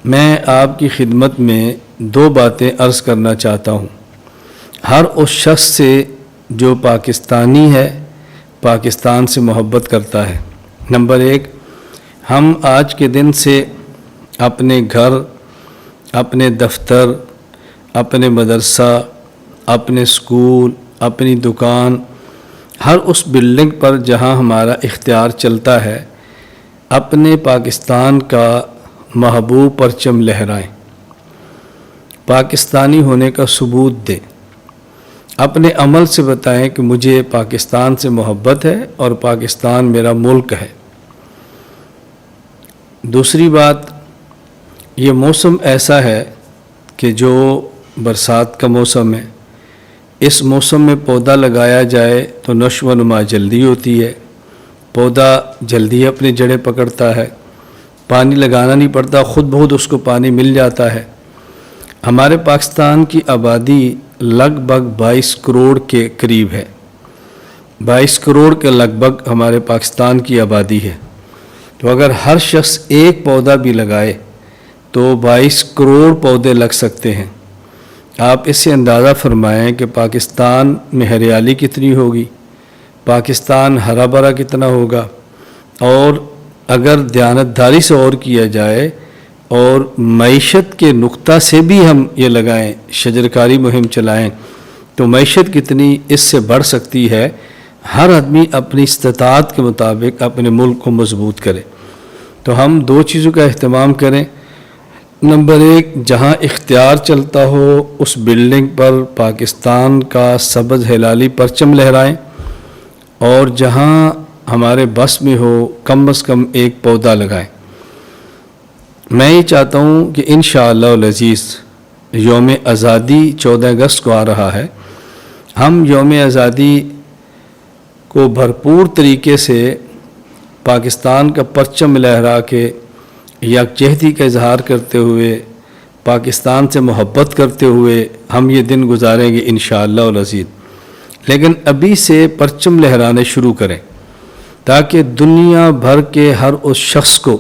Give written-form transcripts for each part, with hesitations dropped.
میں آپ کی خدمت میں دو باتیں عرض کرنا چاہتا ہوں۔ ہر اس شخص سے جو پاکستانی ہے، پاکستان سے محبت کرتا ہے۔ نمبر ایک، ہم آج کے دن سے اپنے گھر، اپنے دفتر، اپنے مدرسہ، اپنے اسکول، اپنی دکان، ہر اس بلڈنگ پر جہاں ہمارا اختیار چلتا ہے، اپنے پاکستان کا محبوب پرچم لہرائیں، پاکستانی ہونے کا ثبوت دیں، اپنے عمل سے بتائیں کہ مجھے پاکستان سے محبت ہے اور پاکستان میرا ملک ہے۔ دوسری بات، یہ موسم ایسا ہے کہ جو برسات کا موسم ہے، اس موسم میں پودا لگایا جائے تو نشو و نما جلدی ہوتی ہے، پودا جلدی اپنی جڑیں پکڑتا ہے، پانی لگانا نہیں پڑتا، خود بخود اس کو پانی مل جاتا ہے۔ ہمارے پاکستان کی آبادی لگ بھگ 22 کروڑ کے قریب ہے، 22 کروڑ کے لگ بھگ ہمارے پاکستان کی آبادی ہے۔ تو اگر ہر شخص ایک پودا بھی لگائے تو 22 کروڑ پودے لگ سکتے ہیں۔ آپ اس سے اندازہ فرمائیں کہ پاکستان میں ہریالی کتنی ہوگی، پاکستان ہرا بھرا کتنا ہوگا، اور اگر دیانتداری سے اور کیا جائے اور معیشت کے نقطہ سے بھی ہم یہ لگائیں، شجرکاری مہم چلائیں، تو معیشت کتنی اس سے بڑھ سکتی ہے۔ ہر آدمی اپنی استطاعت کے مطابق اپنے ملک کو مضبوط کرے۔ تو ہم دو چیزوں کا اہتمام کریں۔ نمبر ایک، جہاں اختیار چلتا ہو اس بلڈنگ پر پاکستان کا سبز ہلالی پرچم لہرائیں، اور جہاں ہمارے بس میں ہو کم از کم ایک پودا لگائیں۔ میں یہ چاہتا ہوں کہ انشاءاللہ العزیز یوم آزادی 14 اگست کو آ رہا ہے، ہم یوم آزادی کو بھرپور طریقے سے پاکستان کا پرچم لہرا کے یکجہتی کا اظہار کرتے ہوئے، پاکستان سے محبت کرتے ہوئے ہم یہ دن گزاریں گے انشاءاللہ العزیز۔ لیکن ابھی سے پرچم لہرانے شروع کریں تاکہ دنیا بھر کے ہر اس شخص کو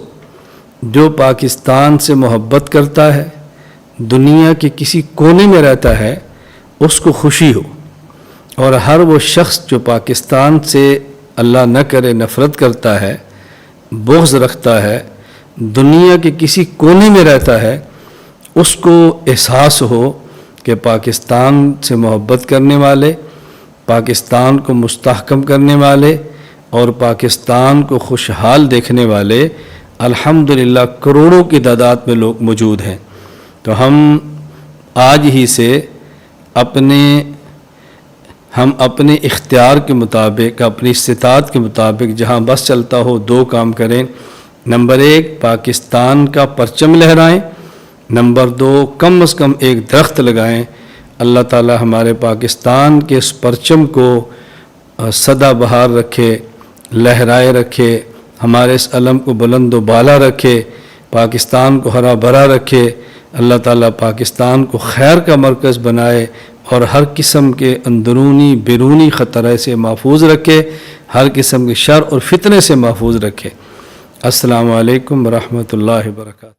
جو پاکستان سے محبت کرتا ہے، دنیا کے کسی کونے میں رہتا ہے، اس کو خوشی ہو، اور ہر وہ شخص جو پاکستان سے اللہ نہ کرے نفرت کرتا ہے، بغض رکھتا ہے، دنیا کے کسی کونے میں رہتا ہے، اس کو احساس ہو کہ پاکستان سے محبت کرنے والے، پاکستان کو مستحکم کرنے والے اور پاکستان کو خوشحال دیکھنے والے الحمدللہ کروڑوں کی تعداد میں لوگ موجود ہیں۔ تو ہم آج ہی سے ہم اپنے اختیار کے مطابق، اپنی استطاعت کے مطابق جہاں بس چلتا ہو دو کام کریں۔ نمبر ایک، پاکستان کا پرچم لہرائیں۔ نمبر دو، کم از کم ایک درخت لگائیں۔ اللہ تعالی ہمارے پاکستان کے اس پرچم کو سدا بہار رکھے، لہرائے رکھے، ہمارے اس علم کو بلند و بالا رکھے، پاکستان کو ہرا بھرا رکھے۔ اللہ تعالیٰ پاکستان کو خیر کا مرکز بنائے اور ہر قسم کے اندرونی بیرونی خطرے سے محفوظ رکھے، ہر قسم کے شر اور فتنے سے محفوظ رکھے۔ السلام علیکم ورحمۃ اللہ وبرکاتہ۔